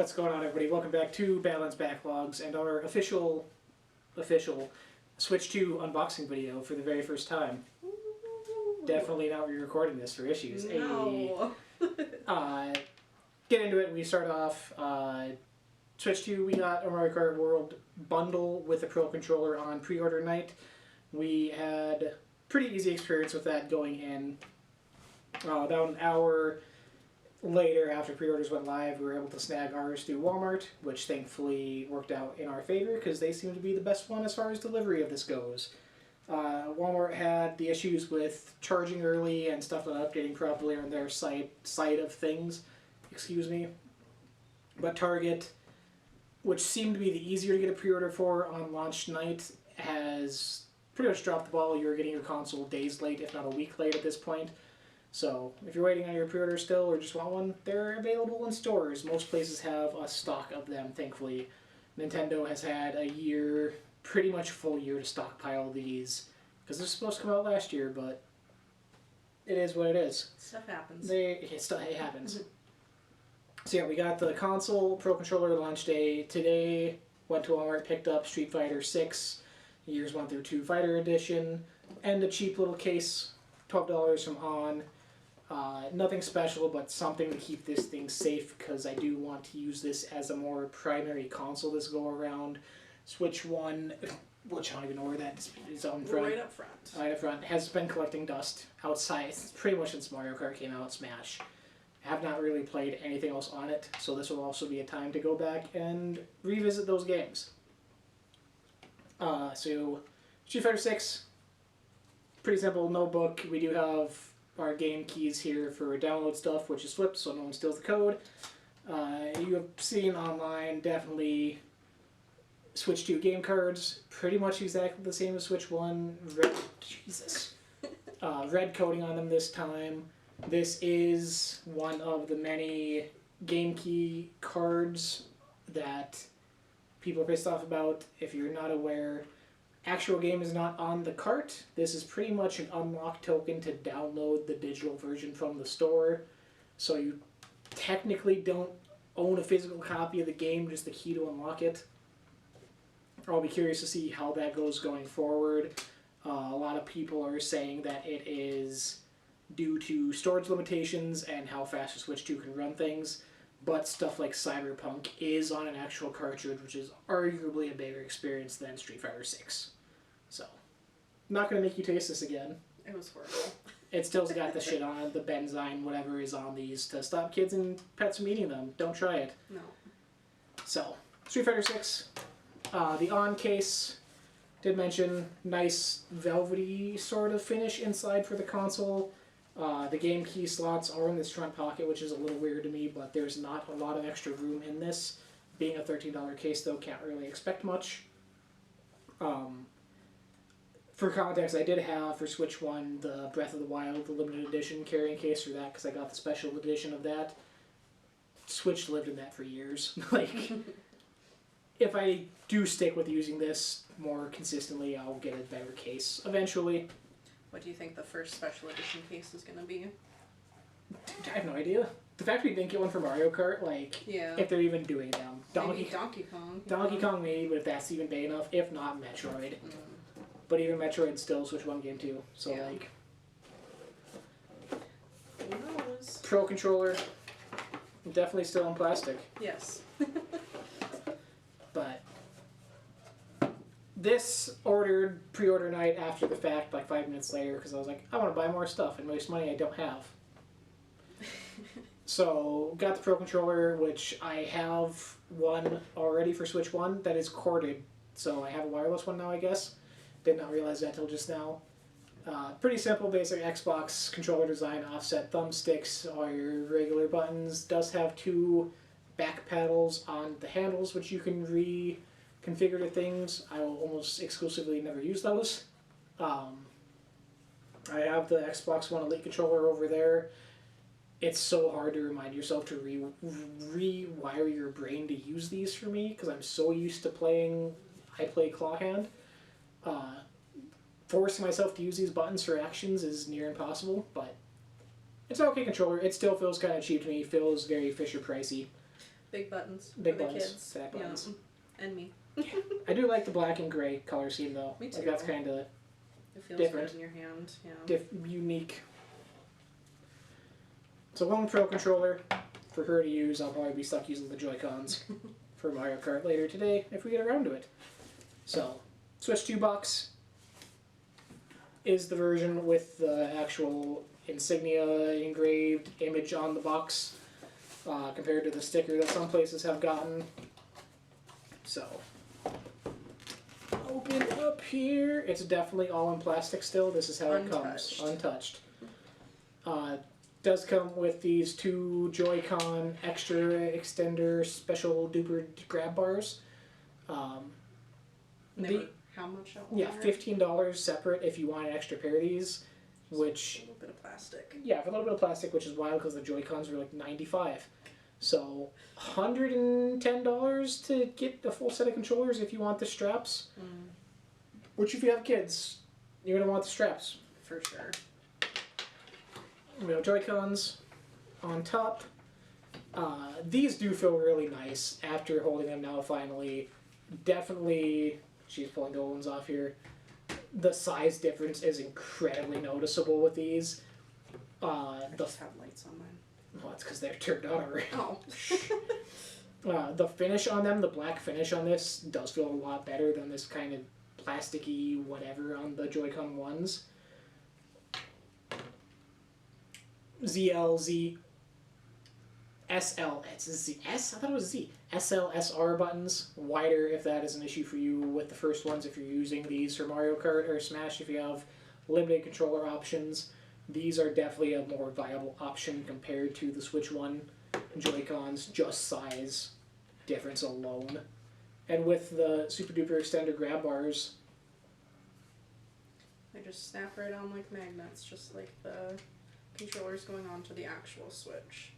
What's going on, everybody? Welcome back to BadlandsBacklogs and our official Switch 2 unboxing video for the very first time. Ooh. Definitely not re-recording this for issues. No. Get into it. We start off Switch 2. We got a Mario Kart World bundle with a Pro Controller on pre-order night. We had pretty easy experience with that going in. About an hour later, after pre-orders went live, we were able to snag ours through Walmart, which thankfully worked out in our favor because they seem to be the best one as far as delivery of this goes. Walmart had the issues with charging early and stuff not updating properly on their side of things. Excuse me. But Target, which seemed to be the easier to get a pre-order for on launch night, has pretty much dropped the ball. You're getting your console days late, if not a week late at this point. So, if you're waiting on your pre-order still or just want one, they're available in stores. Most places have a stock of them, thankfully. Nintendo has had a year, pretty much a full year, to stockpile these. Because they're supposed to come out last year, but it is what it is. Stuff happens. It happens. So yeah, we got the console, Pro Controller launch day today. Went to Walmart, picked up Street Fighter 6, Years 1 through 2 Fighter Edition, and a cheap little case, $12 from On. Nothing special, but something to keep this thing safe because I do want to use this as a more primary console this go around. Switch 1, which I don't even know where that is on front. Right up front. Right up front. Has been collecting dust outside pretty much since Mario Kart came out, Smash. Have not really played anything else on it, so this will also be a time to go back and revisit those games. So, Street Fighter 6, pretty simple, no book. We do have our game keys here for download stuff, which is flipped so no one steals the code. You have seen online definitely Switch 2 game cards, pretty much exactly the same as Switch 1. Red coating on them this time. This is one of the many game key cards that people are pissed off about. If you're not aware, actual game is not on the cart. This is pretty much an unlock token to download the digital version from the store. So you technically don't own a physical copy of the game, just the key to unlock it. I'll be curious to see how that goes going forward. A lot of people are saying that it is due to storage limitations and how fast the Switch 2 can run things. But stuff like Cyberpunk is on an actual cartridge, which is arguably a bigger experience than Street Fighter 6. So, not going to make you taste this again. It was horrible. It still's got the shit on it, the benzine, whatever is on these, to stop kids and pets from eating them. Don't try it. No. So, Street Fighter 6. The on case, did mention, nice velvety sort of finish inside for the console. The game key slots are in this front pocket, which is a little weird to me, but there's not a lot of extra room in this. Being a $13 case, though, can't really expect much. For context, I did have, for Switch 1, the Breath of the Wild, the limited edition carrying case for that, because I got the special edition of that. Switch lived in that for years. Like, if I do stick with using this more consistently, I'll get a better case eventually. What do you think the first special edition case is going to be? I have no idea. The fact we didn't get one for Mario Kart, like, yeah. If they're even doing them. Maybe Donkey Kong. Donkey Kong maybe, but if that's even big enough. If not, Metroid. But even Metroid still Switch 1 game too. So, yeah. like... Who knows? Pro Controller. Definitely still in plastic. Yes. But... This ordered pre-order night after the fact, like 5 minutes later, because I was like, I want to buy more stuff and waste money I don't have. So, got the Pro Controller, which I have one already for Switch 1 that is corded. So I have a wireless one now, I guess. Did not realize that till just now. Pretty simple, basic Xbox controller design, offset thumbsticks, all your regular buttons. Does have 2 back paddles on the handles, which you can configure to things. I will almost exclusively never use those. I have the Xbox One Elite controller over there. It's so hard to remind yourself to rewire your brain to use these for me, because I'm so used to playing, I play claw hand. Forcing myself to use these buttons for actions is near impossible, but it's an okay controller. It still feels kind of cheap to me. Feels very Fisher-Pricey. Big buttons. Big for buttons, the kids. fat buttons. Yeah. And me. I do like the black and gray color scheme though. Me too. Like that's kind of It feels different. good in your hand. Yeah. unique. So one Pro controller for her to use. I'll probably be stuck using the Joy-Cons for Mario Kart later today if we get around to it. So Switch 2 box is the version with the actual insignia engraved image on the box compared to the sticker that some places have gotten. So open up here. It's definitely all in plastic still. This is how it comes, untouched. Does come with these two Joy-Con extra extender special duper grab bars. How much? Yeah, $15 separate if you want an extra pair of these. Which a little bit of plastic. Yeah, for a little bit of plastic, which is wild because the Joy-Cons were like $95. So $110 to get a full set of controllers if you want the straps. Which if you have kids, you're gonna want the straps for sure. We have Joy-Cons on top. These do feel really nice after holding them now finally. Definitely, she's pulling the old ones off here. The size difference is incredibly noticeable with these. I just have lights on mine. Well, it's because they're turned on already. Oh. The finish on them, the black finish on this, does feel a lot better than this kind of plasticky whatever on the Joy-Con ones. ZLZ SL, it's Z, S? I thought it was Z. SL, SR buttons, wider if that is an issue for you with the first ones, if you're using these for Mario Kart or Smash, if you have limited controller options. These are definitely a more viable option compared to the Switch 1 Joy-Cons, just size difference alone. And with the super duper extender grab bars, they just snap right on like magnets, just like the controllers going on to the actual Switch.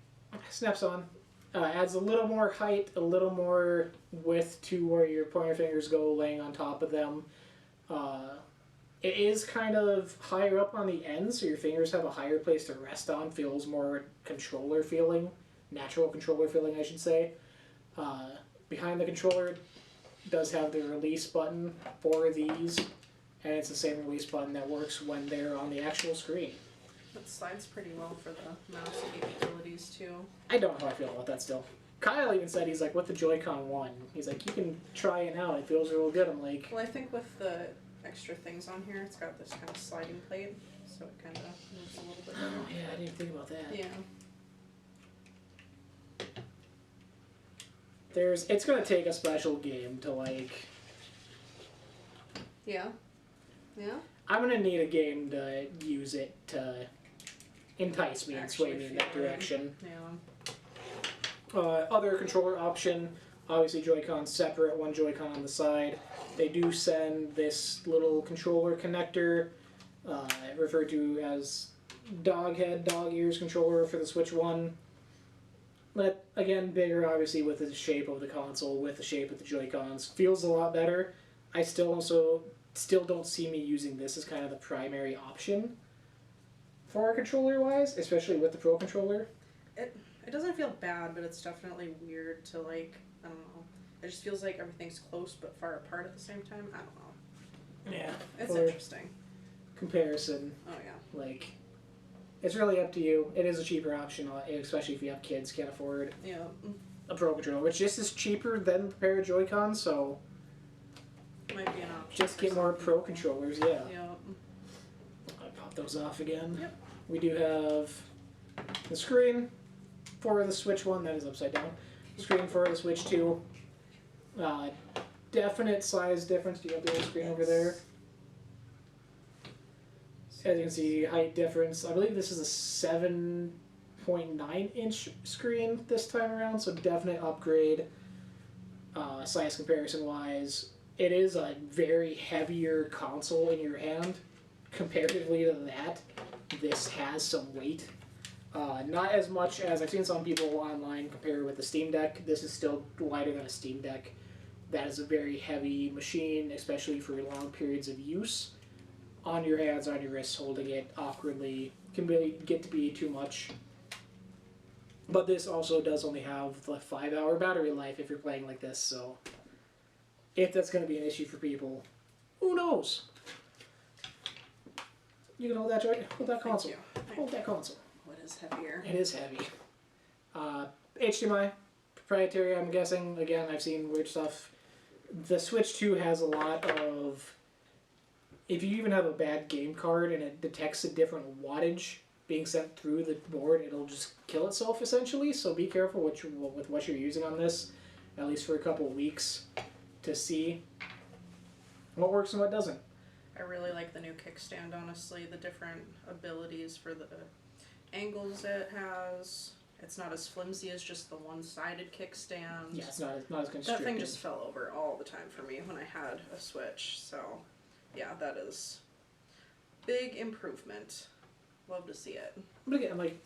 Snaps on. Adds a little more height, a little more width to where your pointer fingers go laying on top of them. It is kind of higher up on the end, so your fingers have a higher place to rest on. Feels more controller feeling. Natural controller feeling, I should say. Behind the controller does have the release button for these, and it's the same release button that works when they're on the actual screen. That slides pretty well for the mouse capabilities too. I don't know how I feel about that still. Kyle even said, he's like, with the Joy-Con 1, he's like, you can try it now, it feels real good. I'm like... Well, I think with the extra things on here, it's got this kind of sliding plate, so it kind of moves a little bit better. Oh yeah, I didn't think about that. Yeah. It's gonna take a special game to like... Yeah. Yeah? I'm gonna need a game to use it to entice me and sway me in that direction. Yeah. Other controller option, obviously Joy-Con separate, one Joy-Con on the side. They do send this little controller connector, referred to as dog head, dog ears controller for the Switch 1. But again, bigger obviously with the shape of the console, with the shape of the Joy-Cons. Feels a lot better. I still don't see me using this as kind of the primary option for a controller-wise, especially with the Pro Controller. It doesn't feel bad, but it's definitely weird to like, I don't know. It just feels like everything's close but far apart at the same time. I don't know. Yeah. It's interesting. Comparison. Oh yeah. Like, it's really up to you. It is a cheaper option, especially if you have kids, can't afford a Pro Controller, which just is cheaper than the pair of Joy-Cons, so... Might be an option. Just get more Pro people. Controllers, yeah. Yeah. I pop those off again. Yep. We do have the screen for the Switch 1, that is upside down. Screen for the Switch 2. Definite size difference. Do you have the old screen over there? As you can see, height difference. I believe this is a 7.9-inch screen this time around, so definite upgrade. Size comparison-wise, it is a very heavier console in your hand. Comparatively to that, this has some weight. Not as much as I've seen some people online compare with the Steam Deck. This is still lighter than a Steam Deck. That is a very heavy machine, especially for long periods of use. On your hands, on your wrists, holding it awkwardly can really get to be too much. But this also does only have the 5-hour battery life if you're playing like this, so if that's going to be an issue for people, who knows? You can hold that, hold that console. Thank you. Hold that console. What is heavier? It is heavy. HDMI, proprietary, I'm guessing. Again, I've seen weird stuff. The Switch 2 has a lot of... If you even have a bad game card and it detects a different wattage being sent through the board, it'll just kill itself, essentially. So be careful with what you're using on this, at least for a couple of weeks, to see what works and what doesn't. I really like the new kickstand, honestly. The different abilities for the angles it has. It's not as flimsy as just the one-sided kickstand. Yeah, it's not as constricted. That thing just fell over all the time for me when I had a Switch. So, yeah, that is big improvement. Love to see it. But again, like,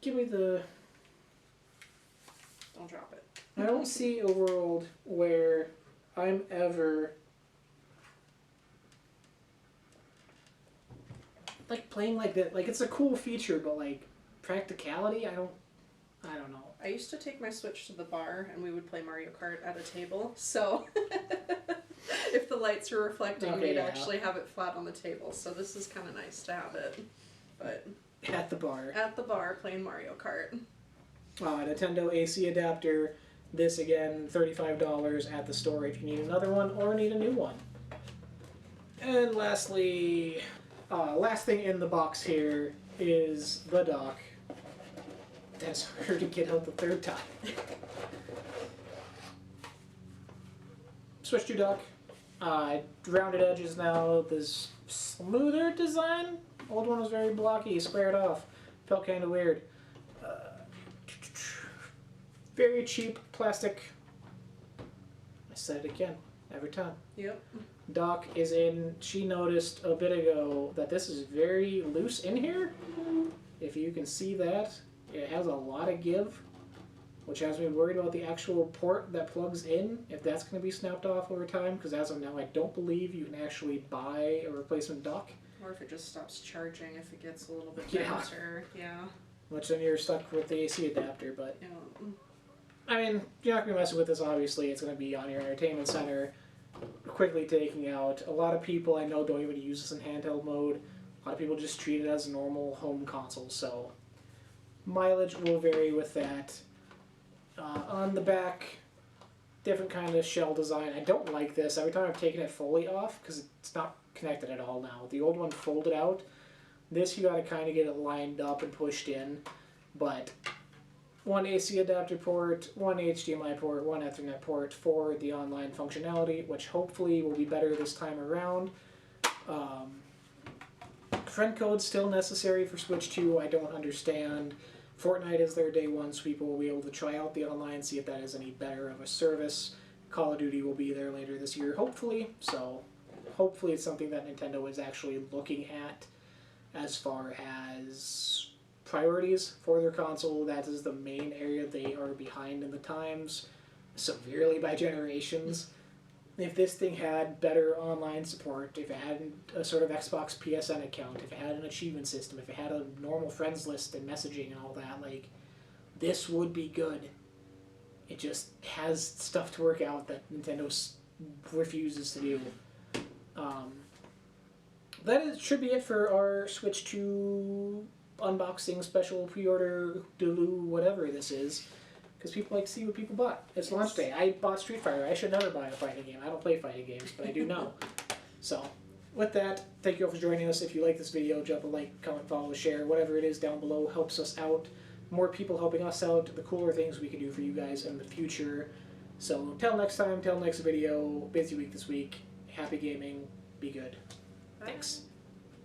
give me the... Don't drop it. I don't see a world where I'm ever... like playing like that, like it's a cool feature, but like practicality, I don't know. I used to take my Switch to the bar and we would play Mario Kart at a table, so if the lights are reflecting, Okay, we'd yeah. actually have it flat on the table, so this is kind of nice to have it. But At the bar. at the bar playing Mario Kart. Nintendo AC adapter, this again, $35 at the store if you need another one or need a new one. And lastly, last thing in the box here is the dock. That's harder to get out the third time. Switch 2 dock. Rounded edges now. This smoother design. Old one was very blocky, squared off. Felt kind of weird. Very cheap plastic. I said it again every time. Yep. Doc is in. She noticed a bit ago that this is very loose in here. If you can see that, it has a lot of give, which has me worried about the actual port that plugs in, if that's going to be snapped off over time, because as of now I don't believe you can actually buy a replacement dock. Or if it just stops charging if it gets a little bit Yeah. denser. Yeah. Which then you're stuck with the AC adapter, but Yeah. I mean, you're not going to mess with this, obviously. It's going to be on your entertainment center, quickly taking out. A lot of people I know don't even use this in handheld mode. A lot of people just treat it as a normal home console, so mileage will vary with that. On the back, different kind of shell design. I don't like this. Every time I've taken it fully off, because it's not connected at all now. The old one folded out. This you got to kind of get it lined up and pushed in, but one AC adapter port, one HDMI port, one Ethernet port for the online functionality, which hopefully will be better this time around. Friend code's still necessary for Switch 2. I don't understand. Fortnite is their day one, so people will be able to try out the online, see if that is any better of a service. Call of Duty will be there later this year, hopefully. So hopefully it's something that Nintendo is actually looking at as far as priorities for their console. That is the main area they are behind in the times, severely by generations. If this thing had better online support, if it had a sort of Xbox PSN account, if it had an achievement system, if it had a normal friends list and messaging and all that, like, this would be good. It just has stuff to work out that Nintendo refuses to do. Should be it for our Switch 2 unboxing special pre-order Delu whatever this is, because people like to see what people bought. It's launch day. I bought Street Fighter. I should never buy a fighting game. I don't play fighting games, but I do now. So with that, thank you all for joining us. If you like this video, drop a like, comment, follow, share, whatever it is down below helps us out. More people helping us out, the cooler things we can do for you guys in the future. So till next time, till next video, busy week this week, happy gaming, be good. Bye. Thanks.